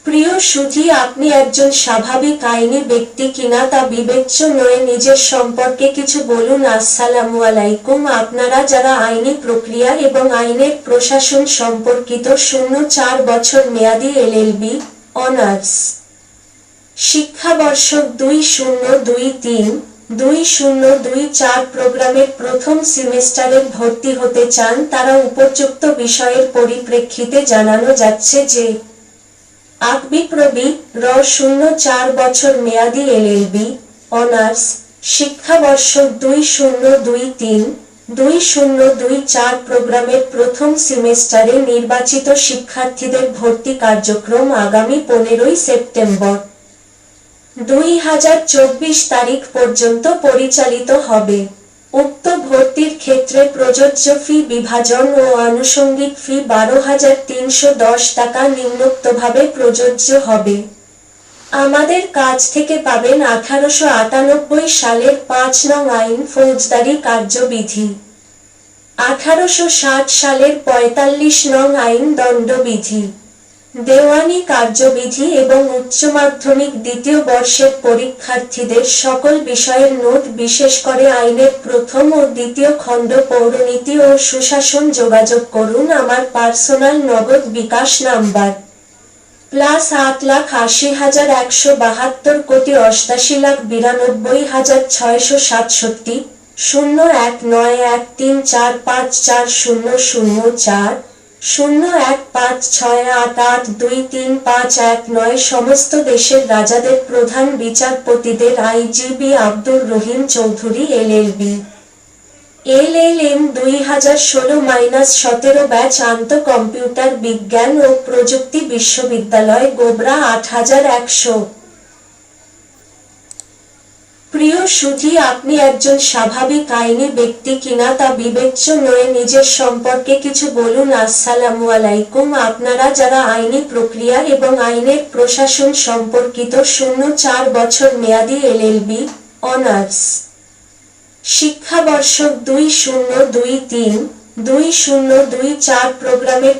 প্রিয় সুধী, আপনি একজন স্বাভাবিক আইনি ব্যক্তি কিনা তা বিবেচ্য নয়। নিজের সম্পর্কে কিছু বলুন। আসসালামু আলাইকুম। আপনারা যারা আইনি প্রক্রিয়া এবং আইনের প্রশাসন সম্পর্কিত ০৪ বছর মেয়াদী এলএলবি অনার্স শিক্ষাবর্ষ 2023-2024 প্রোগ্রামের প্রথম সেমিস্টারে ভর্তি হতে চান, তারা উপযুক্ত বিষয়ের পরিপ্রেক্ষিতে জানানো যাচ্ছে যে আকবিপ্রবি র ০৪ বছর মেয়াদী এলএলবি অনার্স শিক্ষাবর্ষ 2023-2024 প্রোগ্রামের প্রথম সেমিস্টারে নির্বাচিত শিক্ষার্থীদের ভর্তি কার্যক্রম আগামী 15 সেপ্টেম্বর 2024 তারিখ পর্যন্ত পরিচালিত হবে। উক্ত ভর্তির ক্ষেত্রে প্রযোজ্য ফি বিভাজন ও আনুষঙ্গিক ফি 12,310 টাকা নিম্নোক্তভাবে প্রযোজ্য হবে। আমাদের কাছ থেকে পাবেন 1898 সালের 5 নং আইন ফৌজদারি কার্যবিধি, 1860 সালের 45 নং আইন দণ্ডবিধি, দেওয়ানি কার্যবিধি এবং উচ্চ মাধ্যমিক দ্বিতীয় বর্ষের পরীক্ষার্থীদের সকল বিষয়ের নোট, বিশেষ করে আইনের প্রথম ও দ্বিতীয় খণ্ড, পৌরনীতি ও সুশাসন। যোগাযোগ করুন আমার পার্সোনাল নগদ বিকাশ নাম্বার +8,80,172,88,667 019134540004 0156882351 সমস্ত দেশের রাজাদের প্রধান বিচারপতিদের IGB Abdur Rahim Chowdhury LLB LLM 2016-17 batch আন্ত কম্পিউটার বিজ্ঞান ও প্রযুক্তি বিশ্ববিদ্যালয় গোবরা 8100। প্রিয় সুধী, আপনি একজন স্বাভাবিক আইনি ব্যক্তি কিনা তা বিবেচ্য নয়। নিজের সম্পর্কে কিছু বলুন। আসসালামু আলাইকুম। আপনারা যারা আইনি প্রক্রিয়া এবং আইনের প্রশাসন সম্পর্কিত ০৪ বছর মেয়াদী এলএলবি অনার্স শিক্ষাবর্ষ 2023-2024 প্রোগ্রামের